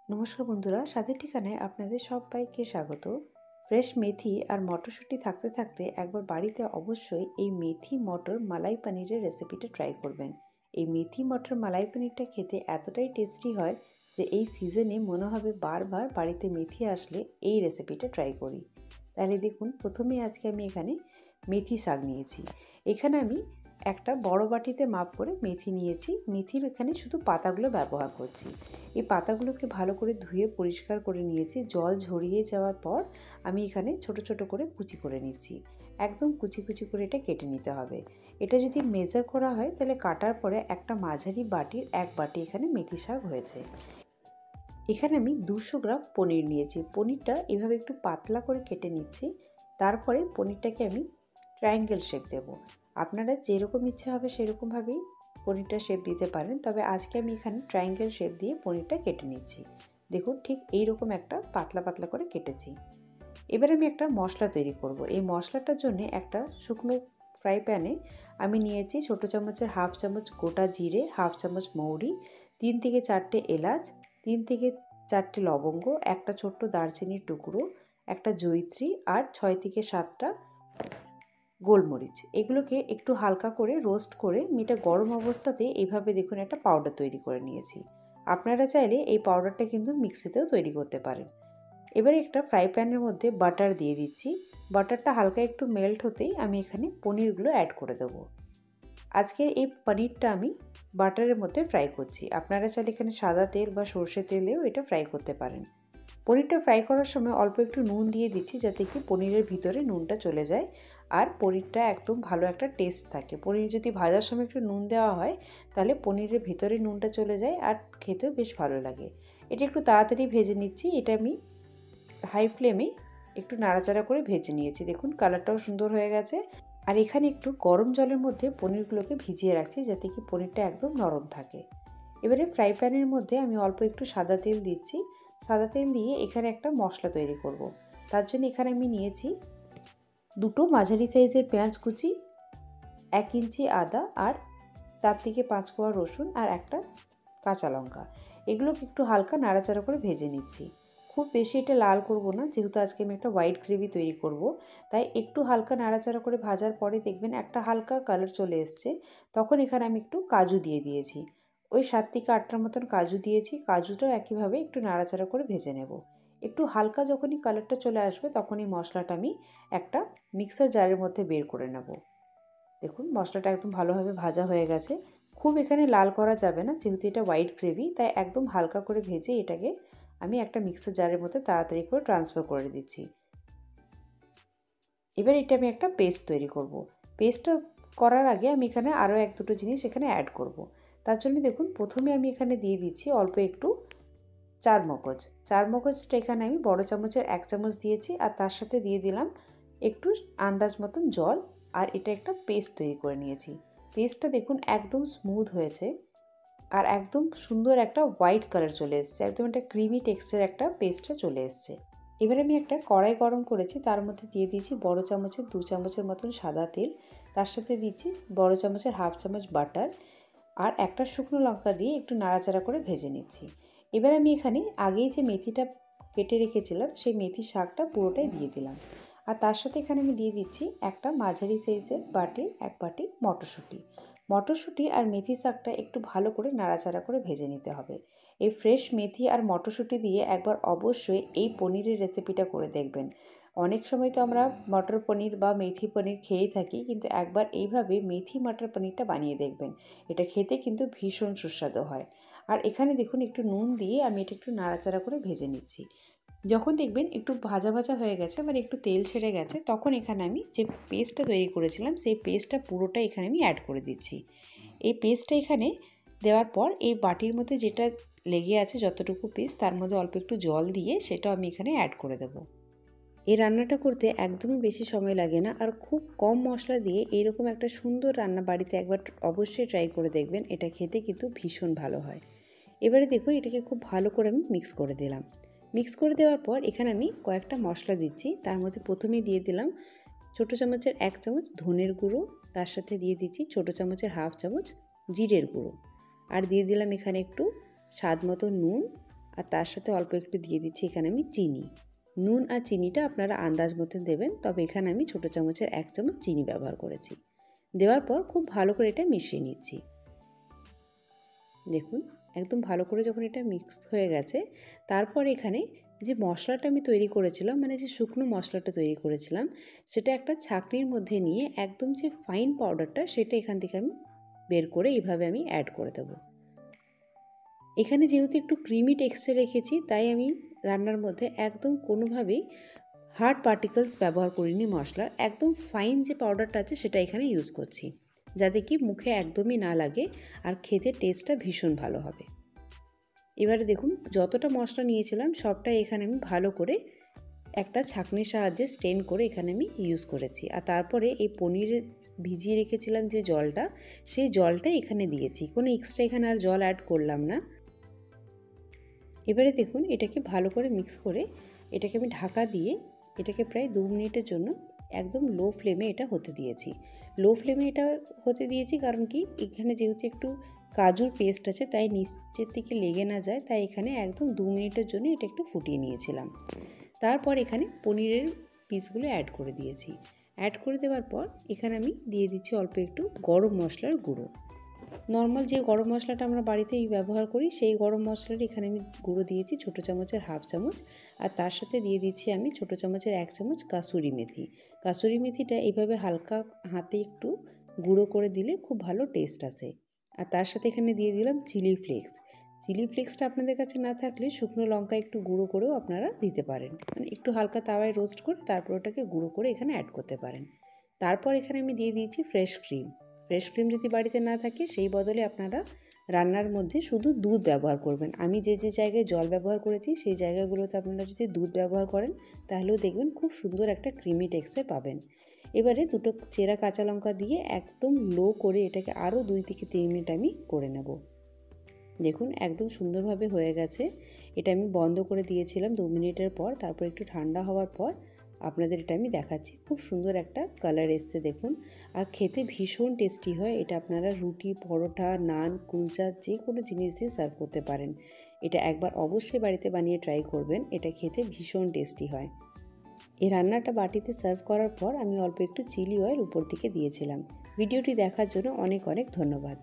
নমস্কার বন্ধুরা, স্বাদের ঠিকানায় আপনাদের সবাইকে স্বাগত। ফ্রেশ মেথি আর মটরশুঁটি থাকতে থাকতে একবার বাড়িতে অবশ্যই এই মেথি মটর মালাই পনিরের রেসিপিটা ট্রাই করবেন। এই মেথি মটর মালাই পনিরটা খেতে এতটাই টেস্টি হয় যে এই সিজনে মনে হবে বারবার বাড়িতে মেথি আসলে এই রেসিপিটা ট্রাই করি। তাহলে দেখুন, প্রথমে আজকে আমি এখানে মেথি শাক নিয়েছি। এখানে আমি একটা বড় বাটিতে মাপ করে মেথি নিয়েছি। মেথির এখানে শুধু পাতাগুলো ব্যবহার করছি। এই পাতাগুলোকে ভালো করে ধুয়ে পরিষ্কার করে নিয়েছি। জল ঝরিয়ে যাওয়ার পর আমি এখানে ছোট ছোট করে কুচি করে নিচ্ছি। একদম কুচি কুচি করে এটা কেটে নিতে হবে। এটা যদি মেজার করা হয় তাহলে কাটার পরে একটা মাঝারি বাটির 1 বাটি এখানে মেথি শাক হয়েছে। এখানে আমি 200 গ্রাম পনির নিয়েছি। পনিরটা এভাবে একটু পাতলা করে কেটে নিচ্ছি। তারপরে পনিরটাকে আমি ট্রায়াঙ্গেল শেপ দেব। আপনারা যেরকম ইচ্ছা হবে সেরকমভাবেই পনিরটা শেপ দিতে পারেন, তবে আজকে আমি এখানে ট্রায়াঙ্গেল শেপ দিয়ে পনিরটা কেটে নিচ্ছি। দেখুন, ঠিক এইরকম একটা পাতলা পাতলা করে কেটেছি। এবার আমি একটা মশলা তৈরি করব। এই মশলাটার জন্য একটা শুকনো ফ্রাই প্যানে আমি নিয়েছি ছোটো চামচের 1/2 চামচ গোটা জিরে, 1/2 চামচ মৌরি, 3 থেকে 4টে এলাচ, 3 থেকে 4টে লবঙ্গ, একটা ছোট্ট দারচিনির টুকরো, একটা জয়িত্রী আর 6 থেকে 7টা গোলমরিচ। এগুলোকে একটু হালকা করে রোস্ট করে এটা গরম অবস্থাতে এইভাবে দেখুন একটা পাউডার তৈরি করে নিয়েছি। আপনারা চাইলে এই পাউডারটা কিন্তু মিক্সিতেও তৈরি করতে পারেন। এবারে একটা ফ্রাই প্যানের মধ্যে বাটার দিয়ে দিচ্ছি। বাটারটা হালকা একটু মেল্ট হতেই আমি এখানে পনিরগুলো অ্যাড করে দেবো। আজকের এই পনিরটা আমি বাটারের মধ্যে ফ্রাই করছি। আপনারা চাইলে এখানে সাদা তেল বা সর্ষে তেলেও এটা ফ্রাই করতে পারেন। পনিরটা ফ্রাই করার সময় অল্প একটু নুন দিয়ে দিচ্ছি যাতে কি পনিরের ভিতরে নুনটা চলে যায় আর পনিরটা একদম ভালো একটা টেস্ট থাকে। পনির যদি ভাজার সময় একটু নুন দেওয়া হয় তাহলে পনিরের ভিতরে নুনটা চলে যায় আর খেতেও বেশ ভালো লাগে। এটা একটু তাড়াতাড়ি ভেজে নিচ্ছি। এটা আমি হাই ফ্লেমে একটু নাড়াচাড়া করে ভেজে নিয়েছি। দেখুন, কালারটাও সুন্দর হয়ে গেছে। আর এখানে একটু গরম জলের মধ্যে পনিরগুলোকে ভিজিয়ে রাখছি যাতে কি পনিরটা একদম নরম থাকে। এবারে ফ্রাই প্যানের মধ্যে আমি অল্প একটু সাদা তেল দিচ্ছি। সাদা তেল দিয়ে এখানে একটা মশলা তৈরি করব। তার জন্য এখানে আমি নিয়েছি 2টো মাঝারি সাইজের পেঁয়াজ কুচি, 1 ইঞ্চি আদা আর 4 থেকে 5 কোয়া রসুন আর একটা কাঁচা লঙ্কা। এগুলোকে একটু হালকা নাড়াচাড়া করে ভেজে নিচ্ছি। খুব বেশি এটা লাল করব না, যেহেতু আজকে আমি একটা হোয়াইট গ্রেভি তৈরি করব। তাই একটু হালকা নাড়াচাড়া করে ভাজার পরে দেখবেন একটা হালকা কালার চলে এসছে। তখন এখানে আমি একটু কাজু দিয়ে দিয়েছি। ওই 7 থেকে 8টার মতন কাজু দিয়েছি। কাজুটাও একইভাবে একটু নাড়াচাড়া করে ভেজে নেব। একটু হালকা যখনই কালারটা চলে আসবে তখন এই মশলাটা আমি একটা মিক্সার জারের মধ্যে বের করে নেব। দেখুন, মশলাটা একদম ভালোভাবে ভাজা হয়ে গেছে। খুব এখানে লাল করা যাবে না, যেহেতু এটা হোয়াইট গ্রেভি, তাই একদম হালকা করে ভেজে এটাকে আমি একটা মিক্সার জারের মধ্যে তাড়াতাড়ি করে ট্রান্সফার করে দিচ্ছি। এবার এটা আমি একটা পেস্ট তৈরি করব। পেস্টটা করার আগে আমি এখানে আরও 1-2টো জিনিস এখানে অ্যাড করব। তার জন্য দেখুন, প্রথমে আমি এখানে দিয়ে দিচ্ছি অল্প একটু চারমগজ। চারমগজটা এখানে আমি বড় চামচের 1 চামচ দিয়েছি আর তার সাথে দিয়ে দিলাম একটু আন্দাজ মতন জল। আর এটা একটা পেস্ট তৈরি করে নিয়েছি। পেস্টটা দেখুন একদম স্মুথ হয়েছে আর একদম সুন্দর একটা হোয়াইট কালার চলে এসছে। একদম একটা ক্রিমি টেক্সচার একটা পেস্টটা চলে এসছে। এবার আমি একটা কড়াই গরম করেছি, তার মধ্যে দিয়ে দিয়েছি বড় চামচের 2 চামচের মতন সাদা তেল। তার সাথে দিচ্ছি বড় চামচের 1/2 চামচ বাটার আর একটা শুকনো লঙ্কা দিয়ে একটু নাড়াচাড়া করে ভেজে নিচ্ছি। এবার আমি এখানে আগেই যে মেথিটা কেটে রেখেছিলাম সেই মেথি শাকটা পুরোটাই দিয়ে দিলাম। আর তার সাথে এখানে আমি দিয়ে দিচ্ছি একটা মাঝারি সাইজের বাটি 1 বাটি মটরশুঁটি। মটরশুঁটি আর মেথি শাকটা একটু ভালো করে নাড়াচাড়া করে ভেজে নিতে হবে। এই ফ্রেশ মেথি আর মটরশুঁটি দিয়ে একবার অবশ্যই এই পনিরের রেসিপিটা করে দেখবেন। অনেক সময় তো আমরা মটর পনির বা মেথি পনির খেয়েই থাকি, কিন্তু একবার এইভাবে মেথি মটর পনিরটা বানিয়ে দেখবেন। এটা খেতে কিন্তু ভীষণ সুস্বাদু হয়। আর এখানে দেখুন একটু নুন দিয়ে আমি এটা একটু নাড়াচাড়া করে ভেজে নিচ্ছি। যখন দেখবেন একটু ভাজা ভাজা হয়ে গেছে, মানে একটু তেল ছেড়ে গেছে, তখন এখানে আমি যে পেস্টটা তৈরি করেছিলাম সেই পেস্টটা পুরোটা এখানে আমি অ্যাড করে দিচ্ছি। এই পেস্টটা এখানে দেওয়ার পর এই বাটির মধ্যে যেটা লেগে আছে যতটুকু পেস্ট, তার মধ্যে অল্প একটু জল দিয়ে সেটাও আমি এখানে অ্যাড করে দেবো। এই রান্নাটা করতে একদমই বেশি সময় লাগে না আর খুব কম মশলা দিয়ে এইরকম একটা সুন্দর রান্না বাড়িতে একবার অবশ্যই ট্রাই করে দেখবেন। এটা খেতে কিন্তু ভীষণ ভালো হয়। এবারে দেখুন, এটাকে খুব ভালো করে আমি মিক্স করে দিলাম। মিক্স করে দেওয়ার পর এখানে আমি কয়েকটা মশলা দিচ্ছি। তার মধ্যে প্রথমেই দিয়ে দিলাম ছোটো চামচের 1 চামচ ধনের গুঁড়ো, তার সাথে দিয়ে দিচ্ছি ছোটো চামচের 1/2 চামচ জিরের গুঁড়ো, আর দিয়ে দিলাম এখানে একটু স্বাদ মতো নুন আর তার সাথে অল্প একটু দিয়ে দিচ্ছি এখানে আমি চিনি। নুন আর চিনিটা আপনারা আন্দাজ মতো দেবেন, তবে এখানে আমি ছোটো চামচের 1 চামচ চিনি ব্যবহার করেছি। দেওয়ার পর খুব ভালো করে এটা মিশিয়ে নিচ্ছি। দেখুন একদম ভালো করে যখন এটা মিক্স হয়ে গেছে, তারপর এখানে যে মশলাটা আমি তৈরি করেছিলাম, মানে যে শুকনো মশলাটা তৈরি করেছিলাম, সেটা একটা ছাঁকনির মধ্যে নিয়ে একদম যে ফাইন পাউডারটা সেটা এখান থেকে আমি বের করে এইভাবে আমি অ্যাড করে দেবো। এখানে যেহেতু একটু ক্রিমি টেক্সচার রেখেছি, তাই আমি রান্নার মধ্যে একদম কোনোভাবেই হার্ড পার্টিকেলস ব্যবহার করিনি মশলার। একদম ফাইন যে পাউডারটা আছে সেটা এখানে ইউজ করছি, যাতে কি মুখে একদমই না লাগে আর খেতে টেস্টটা ভীষণ ভালো হবে। এবারে দেখুন যতটা মশলা নিয়েছিলাম সবটাই এখানে আমি ভালো করে একটা ছাঁকনির সাহায্যে স্টেন করে এখানে আমি ইউজ করেছি। আর তারপরে এই পনিরের ভিজিয়ে রেখেছিলাম যে জলটা, সেই জলটা এখানে দিয়েছি। কোনো এক্সট্রা এখানে আর জল অ্যাড করলাম না। এবারে দেখুন এটাকে ভালো করে মিক্স করে এটাকে আমি ঢাকা দিয়ে এটাকে প্রায় 2 মিনিটের জন্য একদম লো ফ্লেমে এটা হতে দিয়েছি। লো ফ্লেমে এটা হতে দিয়েছি কারণ কি এখানে যেহেতু একটু কাজুর পেস্ট আছে, তাই নিচের দিকে লেগে না যায়, তাই এখানে একদম 2 মিনিটের জন্য এটা একটু ফুটিয়ে নিয়েছিলাম। তারপর এখানে পনিরের পিসগুলো অ্যাড করে দিয়েছি। অ্যাড করে দেওয়ার পর এখানে আমি দিয়ে দিচ্ছি অল্প একটু গরম মশলার গুঁড়ো। নর্মাল যে গরম মশলাটা আমরা বাড়িতেই ব্যবহার করি, সেই গরম মশলাটা এখানে আমি গুঁড়ো দিয়েছি ছোটো চামচের 1/2 চামচ। আর তার সাথে দিয়ে দিচ্ছি আমি ছোটো চামচের 1 চামচ কাসুরি মেথি। কাসুরি মেথিটা এইভাবে হালকা হাতে একটু গুঁড়ো করে দিলে খুব ভালো টেস্ট আসে। আর তার সাথে এখানে দিয়ে দিলাম চিলি ফ্লেক্স। চিলি ফ্লেক্সটা আপনাদের কাছে না থাকলে শুকনো লঙ্কা একটু গুঁড়ো করেও আপনারা দিতে পারেন, মানে একটু হালকা তাওয়ায় রোস্ট করে তারপর ওটাকে গুঁড়ো করে এখানে অ্যাড করতে পারেন। তারপর এখানে আমি দিয়ে দিয়েছি ফ্রেশ ক্রিম। ফ্রেশ ক্রিম যদি বাড়িতে না থাকে সেই বদলে আপনারা রান্নার মধ্যে শুধু দুধ ব্যবহার করবেন। আমি যে জায়গায় জল ব্যবহার করেছি সেই জায়গাগুলোতে আপনারা যদি দুধ ব্যবহার করেন তাহলেও দেখবেন খুব সুন্দর একটা ক্রিমি টেক্সচার পাবেন। এবারে দুটো চেরা কাঁচা লঙ্কা দিয়ে একদম লো করে এটাকে আরও 2 থেকে 3 মিনিট আমি করে নেব। দেখুন একদম সুন্দরভাবে হয়ে গেছে। এটা আমি বন্ধ করে দিয়েছিলাম 2 মিনিটের পর। তারপর একটু ঠান্ডা হওয়ার পর আপনাদের এটা আমি দেখাচ্ছি। খুব সুন্দর একটা কালার এসছে দেখুন, আর খেতে ভীষণ টেস্টি হয়। এটা আপনারা রুটি, পরোটা, নান, কুলচা যে কোনো জিনিস দিয়ে সার্ভ করতে পারেন। এটা একবার অবশ্যই বাড়িতে বানিয়ে ট্রাই করবেন, এটা খেতে ভীষণ টেস্টি হয়। এই রান্নাটা বাটিতে সার্ভ করার পর আমি অল্প একটু চিলি অয়েল উপর দিকে দিয়েছিলাম। ভিডিওটি দেখার জন্য অনেক অনেক ধন্যবাদ।